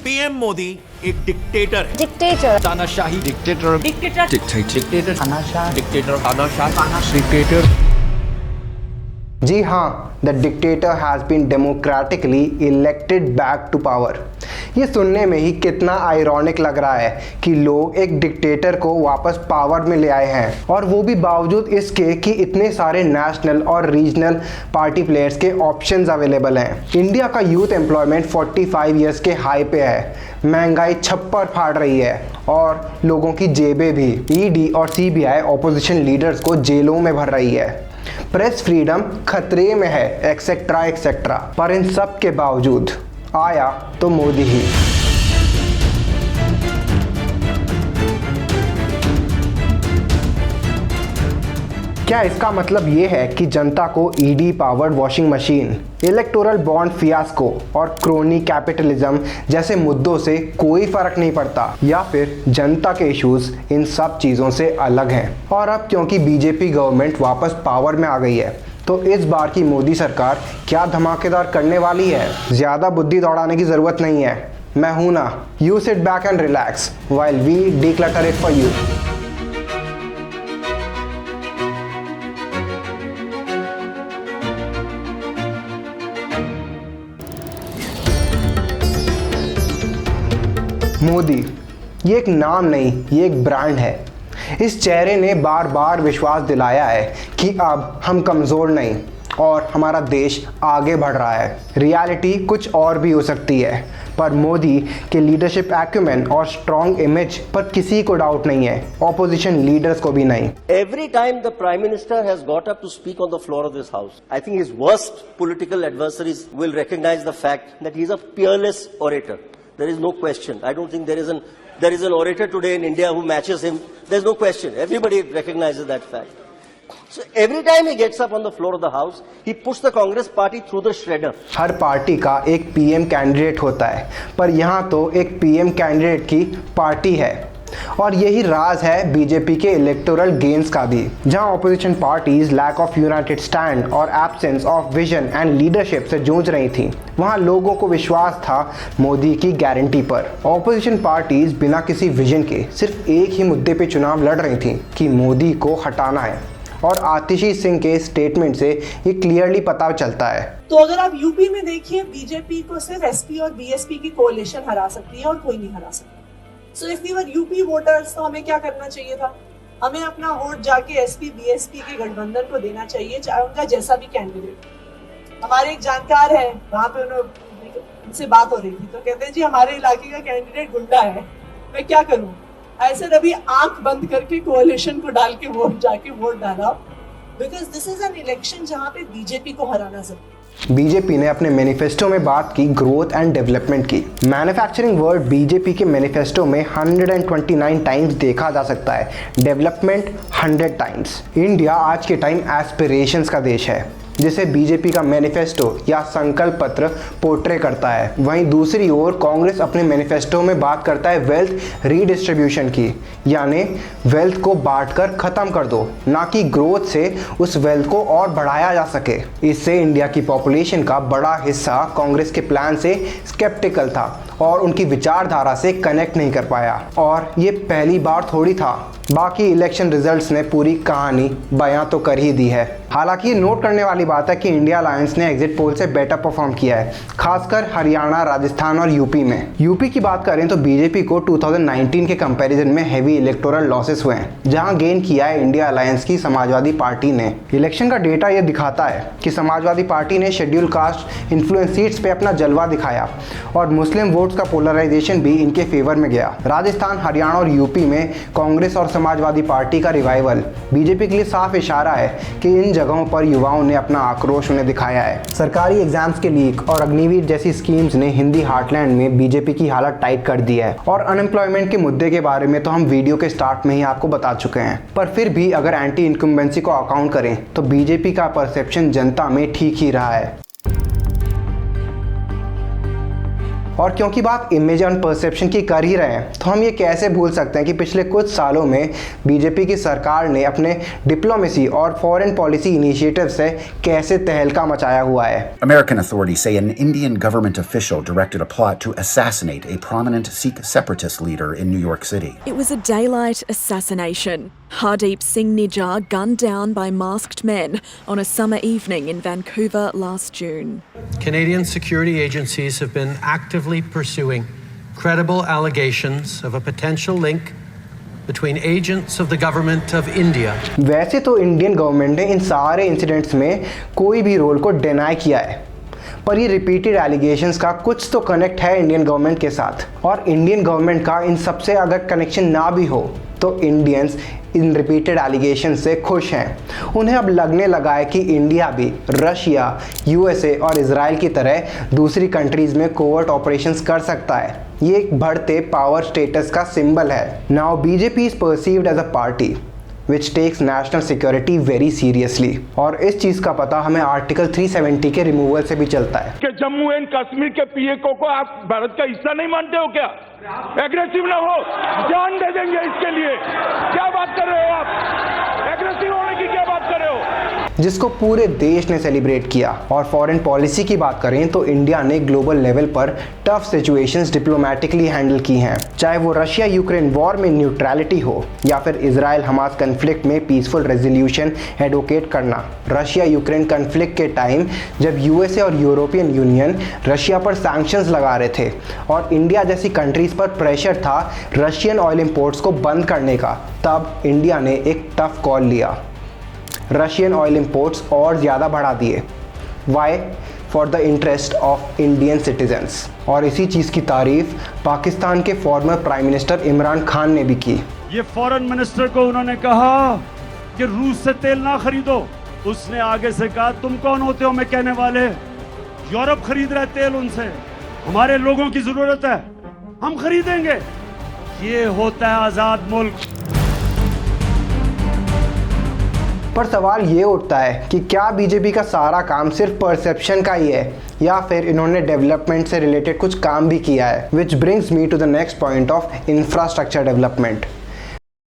PM Modi एक dictator है। Dictator, तानाशाही डिक्टेटर, डिक्टेटर, तानाशाह डिक्टेटर, डिक्टेटर। जी हाँ, the dictator has been democratically elected back to power. ये सुनने में ही कितना आयरॉनिक लग रहा है कि लोग एक डिक्टेटर को वापस पावर में ले आए हैं, और वो भी बावजूद इसके कि इतने सारे नेशनल और रीजनल पार्टी प्लेयर्स के ऑप्शंस अवेलेबल हैं। इंडिया का यूथ एम्प्लॉयमेंट 45 ईयर्स के हाई पे है, महंगाई छप्पर फाड़ रही है और लोगों की जेबें भी। ईडी और सीबीआई ऑपोजिशन लीडर्स को जेलों में भर रही है, प्रेस फ्रीडम खतरे में है, एक्सेट्रा एक्सेट्रा। पर इन सब के बावजूद आया तो मोदी ही। क्या इसका मतलब ये है कि जनता को ED powered washing machine, electoral bond fiasco और क्रोनी कैपिटलिज्म जैसे मुद्दों से कोई फर्क नहीं पड़ता, या फिर जनता के इश्यूज इन सब चीज़ों से अलग हैं? और अब क्योंकि बीजेपी गवर्नमेंट वापस पावर में आ गई है, तो इस बार की मोदी सरकार क्या धमाकेदार करने वाली है? ज़्यादा बुद्धि दौड़ाने की ज़रूरत नहीं है, मैं हूं ना। You sit back and relax while we declutter it for you. Modi ये एक नाम नहीं, ये एक ब्रांड है। इस चेहरे ने बार बार विश्वास दिलाया है कि अब हम कमज़ोर नहीं और हमारा देश आगे बढ़ रहा है। रियलिटी कुछ और भी हो सकती है, पर मोदी के लीडरशिप एक्यूमेन और स्ट्रॉन्ग इमेज पर किसी को डाउट नहीं है, ऑपोजिशन लीडर्स को भी नहीं। Every time the Prime Minister has got up to speak on the floor of this House, I think his worst political adversaries will recognize the fact that he is a peerless orator. There is no question. I don't think there is an orator today in India who matches him. There's no question. Everybody recognizes that fact. So every time he gets up on the floor of the House, he puts the Congress party through the shredder. Her party का एक PM candidate होता है, पर यहाँ तो एक PM candidate की party है। और यही राज है बीजेपी के इलेक्टोरल गेन्स का भी। जहां opposition parties lack of united stand और absence of vision and leadership से जूझ रही थी, वहां लोगों को विश्वास था मोदी की गारंटी पर। ऑपोजिशन पार्टीज बिना किसी विजन के सिर्फ एक ही मुद्दे पे चुनाव लड़ रही थी कि मोदी को हटाना है, और आतिशी सिंह के स्टेटमेंट से ये क्लियरली पता चलता है। तो अगर आप यूपी में देखिए, बीजेपी को सिर्फ एसपी और बीएसपी की कोalition हरा सकती है और कोई नहीं हरा सकता। So if we were UP voters, तो हमें क्या करना चाहिए था? हमें अपना वोट जाके एसपी बीएसपी के गठबंधन को देना चाहिए, चाहे उनका जैसा भी कैंडिडेट। हमारे एक जानकार है, वहां पे उनसे बात हो रही थी, तो कहते हैं जी हमारे इलाके का कैंडिडेट गुंडा है, मैं क्या करूं? ऐसे अभी आंख बंद करके कोalition को डाल के जाके वोट डाला, because this is an election जहां पे बीजेपी को हराना जरूरी। बीजेपी ने अपने मैनिफेस्टो में बात की ग्रोथ एंड डेवलपमेंट की। मैन्युफैक्चरिंग वर्ड बीजेपी के मैनिफेस्टो में 129 टाइम्स देखा जा सकता है, डेवलपमेंट 100 टाइम्स। इंडिया आज के टाइम एस्पिरेशंस का देश है, जिसे बीजेपी का मैनिफेस्टो या संकल्प पत्र पोर्ट्रे करता है। वहीं दूसरी ओर कांग्रेस अपने मैनिफेस्टो में बात करता है वेल्थ रीडिस्ट्रीब्यूशन की, यानी वेल्थ को बांटकर खत्म कर दो, ना कि ग्रोथ से उस वेल्थ को और बढ़ाया जा सके। इससे इंडिया की पॉपुलेशन का बड़ा हिस्सा कांग्रेस के प्लान से स्केप्टिकल था और उनकी विचारधारा से कनेक्ट नहीं कर पाया, और ये पहली बार थोड़ी था। बाकी इलेक्शन रिजल्ट्स ने पूरी कहानी बयां तो कर ही दी है। हालांकि ये नोट करने वाली बात है कि इंडिया अलायंस ने एग्जिट पोल से बेटर परफॉर्म किया है, खासकर हरियाणा, राजस्थान और यूपी में। यूपी की बात करें तो बीजेपी को 2019 के कंपैरिजन में हेवी इलेक्टोरल लॉसेस हुए हैं, जहां गेन किया है इंडिया अलायंस की समाजवादी पार्टी ने। इलेक्शन का डेटा ये दिखाता है कि समाजवादी पार्टी ने शेड्यूल कास्ट इन्फ्लुएंस सीट्स पे अपना जलवा दिखाया और मुस्लिम वोट्स का पोलराइजेशन भी इनके फेवर में गया। राजस्थान, हरियाणा और यूपी में कांग्रेस और समाजवादी पार्टी का रिवाइवल बीजेपी के लिए साफ इशारा है कि इन जगहों पर युवाओं ने अपना आक्रोश उन्हें दिखाया है। सरकारी एग्जाम्स के लीक और अग्निवीर जैसी स्कीम्स ने हिंदी हार्टलैंड में बीजेपी की हालत टाइट कर दी है, और अनएम्प्लॉयमेंट के मुद्दे के बारे में तो हम वीडियो के स्टार्ट में ही आपको बता चुके हैं। पर फिर भी अगर एंटी इनकम्बेंसी को अकाउंट करें तो बीजेपी का परसेप्शन जनता में ठीक ही रहा है। और क्योंकि बात इमेज एंड परसेप्शन की कर ही रहे हैं, तो हम ये कैसे भूल सकते हैं कि पिछले कुछ सालों में बीजेपी की सरकार ने अपने डिप्लोमेसी और फॉरेन पॉलिसी इनिशिएटिव से कैसे तहलका मचाया हुआ है। American authorities say an Indian government official directed a plot to assassinate a prominent Sikh separatist leader in New York City. It was a daylight assassination. Hardeep Singh Nijjar gunned down by masked men on a summer evening in Vancouver last June. Canadian security agencies have been actively pursuing credible allegations of a potential link between agents of the government of India. वैसे तो Indian government ने इन सारे incidents में कोई भी role को deny किया है, पर ये रिपीटेड एलिगेशंस का कुछ तो कनेक्ट है इंडियन गवर्नमेंट के साथ। और इंडियन गवर्नमेंट का इन सबसे अगर कनेक्शन ना भी हो तो इंडियंस इन रिपीटेड एलिगेशन से खुश हैं। उन्हें अब लगने लगा है कि इंडिया भी रशिया, यूएसए और इजराइल की तरह दूसरी कंट्रीज में कोवर्ट ऑपरेशंस कर सकता है। ये एक बढ़ते पावर स्टेटस का सिंबल है। Now BJP is perceived as a party which takes national security very seriously। और इस चीज का पता हमें आर्टिकल 370 के रिमूवल से भी चलता है कि जम्मू एंड कश्मीर के पीएको को आप भारत का हिस्सा नहीं मानते हो क्या? एग्रेसिव ना हो, जान दे देंगे इसके लिए। क्या बात कर रहे हो आप? एग्रेसिव होने की क्या बात कर रहे हो? जिसको पूरे देश ने सेलिब्रेट किया। और फॉरेन पॉलिसी की बात करें तो इंडिया ने ग्लोबल लेवल पर टफ सिचुएशंस डिप्लोमेटिकली हैंडल की हैं, चाहे वो रशिया यूक्रेन वॉर में न्यूट्रलिटी हो या फिर इजराइल हमास कन्फ्लिक्ट में पीसफुल रेजोल्यूशन एडवोकेट करना। रशिया यूक्रेन कन्फ्लिक्ट के टाइम जब यूएसए और यूरोपियन यूनियन रशिया पर सैंक्शंस लगा रहे थे और इंडिया जैसी कंट्रीज पर प्रेशर था रशियन ऑयल इंपोर्ट्स को बंद करने का, तब इंडिया ने एक टफ कॉल लिया, रशियन ऑयल इंपोर्ट्स और ज़्यादा बढ़ा दिए। Why? For the interest of Indian citizens. और इसी चीज़ की तारीफ पाकिस्तान के former prime minister Imran Khan ने भी की। ये फॉरेन मिनिस्टर को उन्होंने कहा कि रूस से तेल ना खरीदो। उसने आगे से कहा तुम कौन होते हो मैं कहने वाले? यूरोप खरीद रहा है तेल उनसे, हमारे लोगों की जरूरत है, हम खरीदेंगे। ये होता है आजाद मुल्क। पर सवाल ये उठता है कि क्या बीजेपी का सारा काम सिर्फ परसेप्शन का ही है या फिर इन्होंने डेवलपमेंट से रिलेटेड कुछ काम भी किया है। Which brings me to the next point of infrastructure development.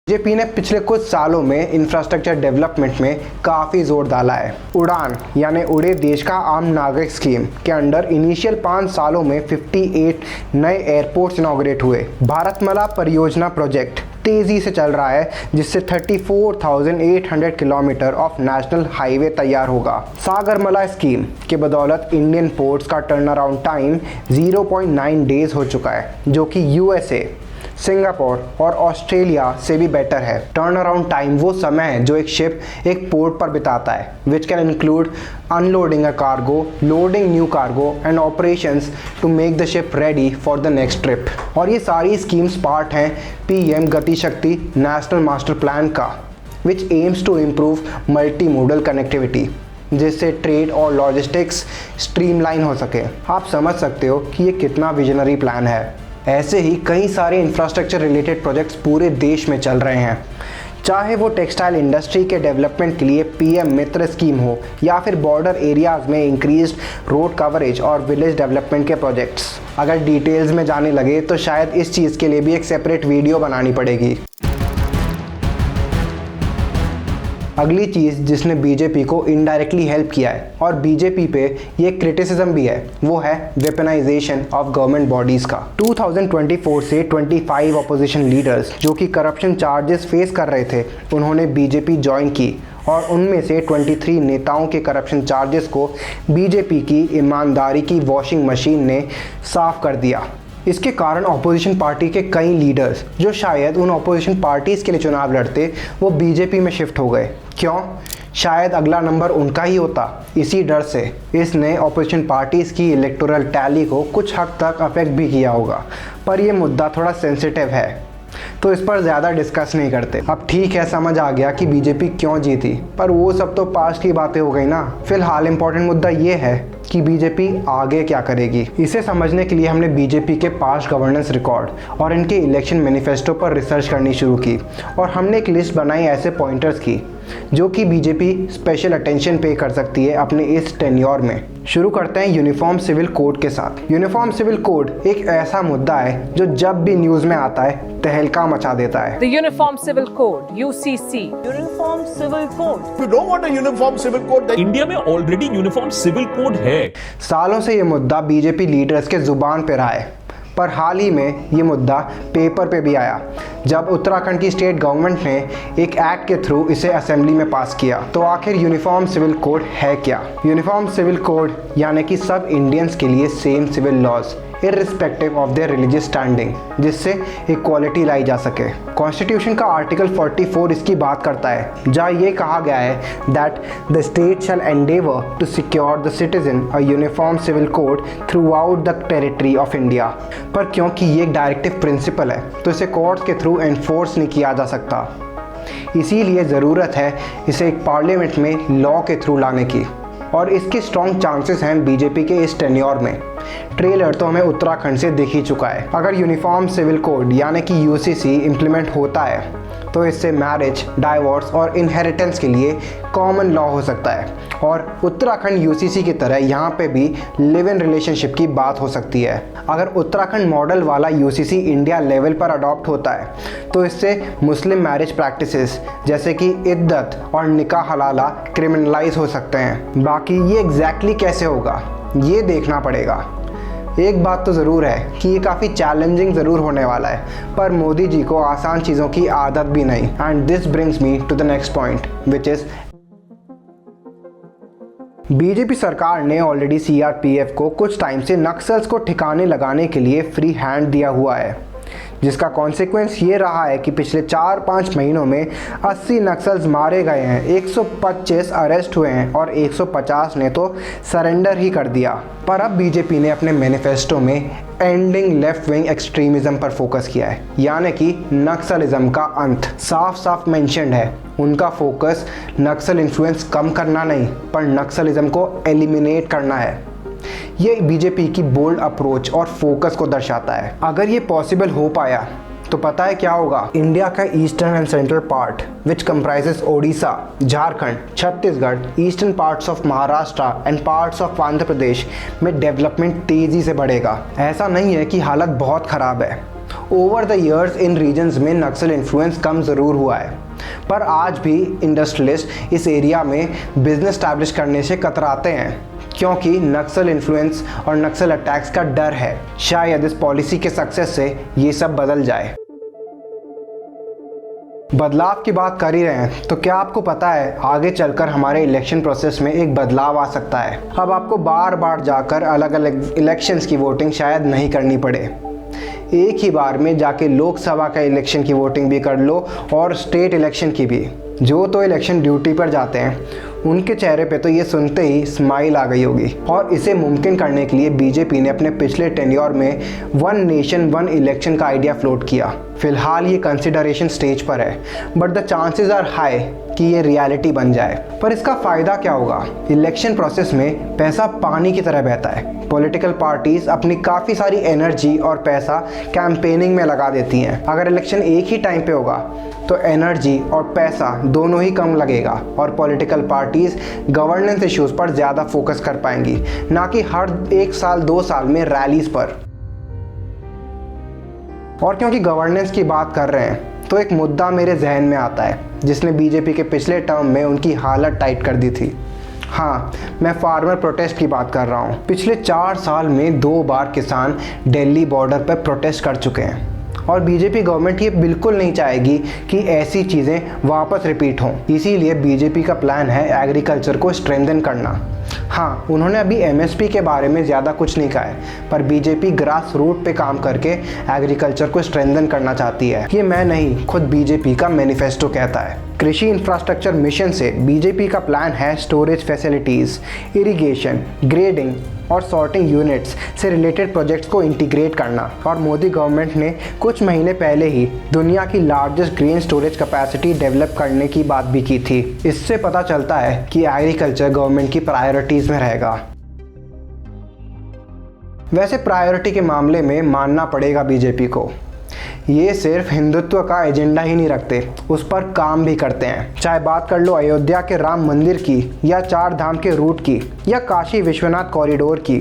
BJP ने पिछले कुछ सालों में इंफ्रास्ट्रक्चर डेवलपमेंट में काफ़ी जोर डाला है। उड़ान यानी उड़े देश का आम नागरिक स्कीम के अंडर इनिशियल 5 सालों में 58 नए एयरपोर्ट्स इनॉग्रेट हुए। भारतमाला परियोजना प्रोजेक्ट तेज़ी से चल रहा है जिससे 34,800 किलोमीटर ऑफ नेशनल हाईवे तैयार होगा। सागरमाला स्कीम के बदौलत इंडियन पोर्ट्स का टर्न अराउंड टाइम 0.9 डेज हो चुका है, जो कि यूएसए, सिंगापुर और ऑस्ट्रेलिया से भी बेटर है। टर्न अराउंड टाइम वो समय है जो एक शिप एक पोर्ट पर बिताता है, which can include unloading a cargo, loading new cargo and operations to make the ship ready for the next trip. और ये सारी स्कीम्स पार्ट हैं पीएम गति शक्ति नेशनल मास्टर प्लान का, which aims to improve multi modal connectivity, जिससे trade और logistics streamline हो सके। आप समझ सकते हो कि ये कितना विजनरी प्लान है। ऐसे ही कई सारे इंफ्रास्ट्रक्चर रिलेटेड प्रोजेक्ट्स पूरे देश में चल रहे हैं, चाहे वो टेक्सटाइल इंडस्ट्री के डेवलपमेंट के लिए पीएम मित्र स्कीम हो या फिर बॉर्डर एरियाज में इंक्रीज्ड रोड कवरेज और विलेज डेवलपमेंट के प्रोजेक्ट्स। अगर डिटेल्स में जाने लगे तो शायद इस चीज़ के लिए भी एक सेपरेट वीडियो बनानी पड़ेगी। अगली चीज़ जिसने बीजेपी को इनडायरेक्टली हेल्प किया है और बीजेपी पे ये क्रिटिसिज्म भी है, वो है वेपनाइजेशन ऑफ गवर्नमेंट बॉडीज़ का। 2024 से 25 अपोजिशन लीडर्स जो कि करप्शन चार्जेस फेस कर रहे थे, उन्होंने बीजेपी ज्वाइन की और उनमें से 23 नेताओं के करप्शन चार्जेस को बीजेपी की ईमानदारी की वॉशिंग मशीन ने साफ कर दिया। इसके कारण अपोजिशन पार्टी के कई लीडर्स जो शायद उन अपोजिशन पार्टीज़ के लिए चुनाव लड़ते, वो बीजेपी में शिफ्ट हो गए। क्यों? शायद अगला नंबर उनका ही होता। इसी डर से इसने अपोजिशन पार्टीज़ की इलेक्टोरल टैली को कुछ हद तक अफेक्ट भी किया होगा। पर यह मुद्दा थोड़ा सेंसिटिव है तो इस पर ज़्यादा डिस्कस नहीं करते। अब ठीक है, समझ आ गया कि बीजेपी क्यों जीती, पर वो सब तो पास्ट की बातें हो गई ना। फिलहाल इम्पोर्टेंट मुद्दा ये है कि बीजेपी आगे क्या करेगी। इसे समझने के लिए हमने बीजेपी के पास्ट गवर्नेंस रिकॉर्ड और इनके इलेक्शन मैनिफेस्टो पर रिसर्च करनी शुरू की और हमने एक लिस्ट बनाई ऐसे पॉइंटर्स की जो कि बीजेपी स्पेशल अटेंशन पे कर सकती है अपने इस टेन्योर में। शुरू करते हैं यूनिफॉर्म सिविल कोड के साथ। यूनिफॉर्म सिविल कोड एक ऐसा मुद्दा है जो जब भी न्यूज़ में आता है तहलका मचा देता है। The Uniform Civil Code (UCC). Uniform Civil Code. You don't want a uniform civil code. India में ऑलरेडी यूनिफॉर्म सिविल कोड है। सालों से ये मुद्दा बीजेपी लीडर्स के जुबान पे रहा है, पर हाल ही में ये मुद्दा पेपर पे भी आया जब उत्तराखंड की स्टेट गवर्नमेंट ने एक एक्ट के थ्रू इसे असेंबली में पास किया। तो आखिर यूनिफॉर्म सिविल कोड है क्या? यूनिफॉर्म सिविल कोड यानी कि सब इंडियंस के लिए same civil laws irrespective of their religious standing, जिससे इक्वालिटी लाई जा सके। कॉन्स्टिट्यूशन का आर्टिकल 44 इसकी बात करता है, जहाँ ये कहा गया है that the state shall endeavour to secure the citizen a uniform civil code throughout the territory of India. पर क्योंकि ये एक डायरेक्टिव प्रिंसिपल है तो इसे कोर्ट्स के थ्रू एनफोर्स नहीं किया जा सकता, इसीलिए ज़रूरत है इसे एक पार्लियामेंट में लॉ के थ्रू लाने की, और इसके स्ट्रॉन्ग चांसेस हैं बीजेपी के इस टेन्योर में। ट्रेलर तो हमें उत्तराखंड से दिख ही चुका है। अगर यूनिफॉर्म सिविल कोड यानी कि यूसीसी इम्प्लीमेंट होता है तो इससे मैरिज, डाइवोर्स और इनहेरिटेंस के लिए कॉमन लॉ हो सकता है, और उत्तराखंड यूसीसी की तरह यहाँ पे भी लिव इन रिलेशनशिप की बात हो सकती है। अगर उत्तराखंड मॉडल वाला यूसीसी इंडिया लेवल पर अडॉप्ट होता है तो इससे मुस्लिम मैरिज प्रैक्टिसेस जैसे कि इद्दत और निकाह हलाला क्रिमिनलाइज हो सकते हैं। बाकी ये एग्जैक्टली कैसे होगा ये देखना पड़ेगा। एक बात तो ज़रूर है कि ये काफ़ी चैलेंजिंग ज़रूर होने वाला है, पर मोदी जी को आसान चीज़ों की आदत भी नहीं। And this brings me to the next point which is BJP सरकार ने ऑलरेडी सीआरपीएफ को कुछ टाइम से नक्सल्स को ठिकाने लगाने के लिए फ्री हैंड दिया हुआ है, जिसका कॉन्सिक्वेंस ये रहा है कि पिछले 4-5 महीनों में 80 नक्सल्स मारे गए हैं, 125 अरेस्ट हुए हैं और 150 ने तो सरेंडर ही कर दिया। पर अब बीजेपी ने अपने मैनिफेस्टो में एंडिंग लेफ्ट विंग एक्सट्रीमिज्म पर फोकस किया है, यानी कि नक्सलिज्म का अंत साफ साफ मेंशन्ड है। उनका फोकस नक्सल इन्फ्लुएंस कम करना नहीं, पर नक्सलिज्म को एलिमिनेट करना है। ये बीजेपी की बोल्ड अप्रोच और फोकस को दर्शाता है। अगर ये पॉसिबल हो पाया तो पता है क्या होगा? इंडिया का eastern and central part which comprises Odisha, Jharkhand, Chhattisgarh, eastern parts of Maharashtra and parts of Andhra Pradesh में डेवलपमेंट तेजी से बढ़ेगा। ऐसा नहीं है कि हालत बहुत ख़राब है। ओवर द ईयर्स इन रीजन्स में नक्सल इन्फ्लुएंस कम ज़रूर हुआ है, पर आज भी इंडस्ट्रियलिस्ट इस एरिया में बिजनेस स्टैब्लिश करने से कतराते हैं, क्योंकि नक्सल इन्फ्लुएंस और नक्सल अटैक्स का डर है। शायद इस पॉलिसी के सक्सेस से ये सब बदल जाए। बदलाव की बात कर ही रहे हैं तो क्या आपको पता है आगे चलकर हमारे इलेक्शन प्रोसेस में एक बदलाव आ सकता है? अब आपको बार बार जाकर अलग अलग इलेक्शंस की वोटिंग शायद नहीं करनी पड़े, एक ही बार में जाके लोकसभा का इलेक्शन की वोटिंग भी कर लो और स्टेट इलेक्शन की भी। जो तो इलेक्शन ड्यूटी पर जाते हैं उनके चेहरे पे तो ये सुनते ही स्माइल आ गई होगी। और इसे मुमकिन करने के लिए बीजेपी ने अपने पिछले टेन्योर में 1 नेशन 1 इलेक्शन का आइडिया फ्लोट किया। फिलहाल ये कंसिडरेशन स्टेज पर है, but the chances are high कि ये रियलिटी बन जाए। पर इसका फ़ायदा क्या होगा? इलेक्शन प्रोसेस में पैसा पानी की तरह बहता है। पॉलिटिकल पार्टीज अपनी काफ़ी सारी एनर्जी और पैसा कैंपेनिंग में लगा देती हैं। अगर इलेक्शन एक ही टाइम पे होगा तो एनर्जी और पैसा दोनों ही कम लगेगा और पॉलिटिकल पार्टीज गवर्नेंस इश्यूज पर ज़्यादा फोकस कर पाएंगी, ना कि हर 1 साल 2 साल में रैलीज पर। और क्योंकि गवर्नेंस की बात कर रहे हैं तो एक मुद्दा मेरे जहन में आता है जिसने बीजेपी के पिछले टर्म में उनकी हालत टाइट कर दी थी। हाँ, मैं फार्मर प्रोटेस्ट की बात कर रहा हूँ। पिछले 4 साल में 2 बार किसान दिल्ली बॉर्डर पर प्रोटेस्ट कर चुके हैं और बीजेपी गवर्नमेंट ये बिल्कुल नहीं चाहेगी कि ऐसी चीज़ें वापस रिपीट हों। इसीलिए बीजेपी का प्लान है एग्रीकल्चर को स्ट्रेंथन करना। हाँ, उन्होंने अभी एमएसपी के बारे में ज़्यादा कुछ नहीं कहा है, पर बीजेपी ग्रास रूट पे काम करके एग्रीकल्चर को स्ट्रेंथन करना चाहती है। ये मैं नहीं, खुद बीजेपी का मैनिफेस्टो कहता है। कृषि इंफ्रास्ट्रक्चर मिशन से बीजेपी का प्लान है स्टोरेज फैसिलिटीज़, इरिगेशन, ग्रेडिंग और सॉर्टिंग यूनिट्स से रिलेटेड प्रोजेक्ट्स को इंटीग्रेट करना। और मोदी गवर्नमेंट ने कुछ महीने पहले ही दुनिया की largest grain storage capacity develop करने की बात भी की थी। इससे पता चलता है कि एग्रीकल्चर गवर्नमेंट की प्रायोरिटीज़ में रहेगा। वैसे प्रायोरिटी के मामले में मानना पड़ेगा बीजेपी को, ये सिर्फ हिंदुत्व का एजेंडा ही नहीं रखते, उस पर काम भी करते हैं। चाहे बात कर लो अयोध्या के राम मंदिर की, या 4 धाम के रूट की, या काशी विश्वनाथ कॉरिडोर की,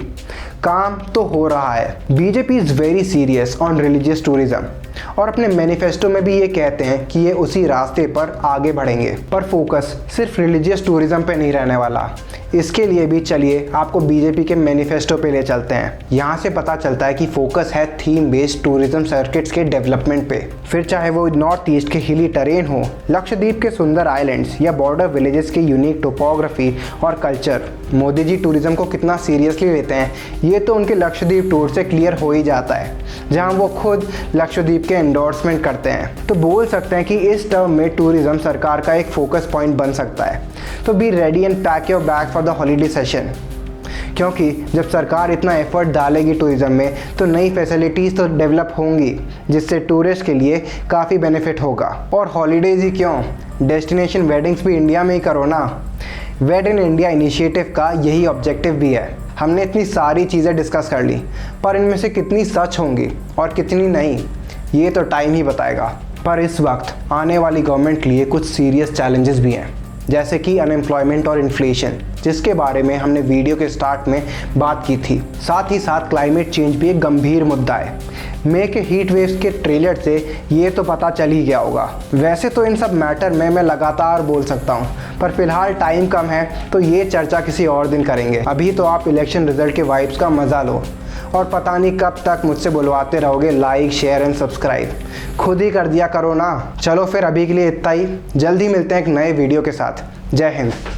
काम तो हो रहा है। BJP is very serious on religious tourism और अपने मैनिफेस्टो में भी ये कहते हैं कि ये उसी रास्ते पर आगे बढ़ेंगे। पर फोकस सिर्फ रिलीजियस टूरिज्म पे नहीं रहने वाला। इसके लिए भी चलिए आपको बीजेपी के मैनिफेस्टो पे ले चलते हैं। यहाँ से पता चलता है कि फोकस है थीम बेस्ड टूरिज्म सर्किट्स के डेवलपमेंट पे। फिर चाहे वो नॉर्थ ईस्ट के हिली टेरेन हो, लक्षद्वीप के सुंदर आइलैंड्स या बॉर्डर विलेजेस के यूनिक टोपोग्राफी और कल्चर। मोदी जी टूरिज्म को कितना सीरियसली लेते हैं ये तो उनके लक्षद्वीप टूर से क्लियर हो ही जाता है, जहाँ वो खुद लक्षद्वीप के एंडोर्समेंट करते हैं। तो बोल सकते हैं कि इस टर्म में टूरिज्म सरकार का एक फोकस पॉइंट बन सकता है। तो be ready and pack your bag for the holiday session, क्योंकि जब सरकार इतना एफर्ट डालेगी टूरिज्म में तो नई फैसिलिटीज़ तो डेवलप होंगी, जिससे टूरिस्ट के लिए काफ़ी बेनिफिट होगा। और हॉलीडेज़ ही क्यों, डेस्टिनेशन वेडिंग्स भी इंडिया में ही करो ना। वेड इन इंडिया इनिशिएटिव का यही ऑब्जेक्टिव भी है। हमने इतनी सारी चीज़ें डिस्कस कर ली, पर इनमें से कितनी सच होंगी और कितनी नहीं, ये तो टाइम ही बताएगा। पर इस वक्त आने वाली गवर्नमेंट के लिए कुछ सीरियस चैलेंजेस भी हैं, जैसे कि अनएम्प्लॉयमेंट और इन्फ्लेशन, जिसके बारे में हमने वीडियो के स्टार्ट में बात की थी। साथ ही साथ क्लाइमेट चेंज भी एक गंभीर मुद्दा है। मे के हीट वेव्स के ट्रेलर से ये तो पता चल ही गया होगा। वैसे तो इन सब मैटर में मैं लगातार बोल सकता हूँ, पर फिलहाल टाइम कम है तो ये चर्चा किसी और दिन करेंगे। अभी तो आप इलेक्शन रिजल्ट के वाइब्स का मज़ा लो, और पता नहीं कब तक मुझसे बुलवाते रहोगे लाइक शेयर एंड सब्सक्राइब। खुद ही कर दिया करो ना। चलो फिर अभी के लिए इतना ही, जल्दी मिलते हैं एक नए वीडियो के साथ। जय हिंद।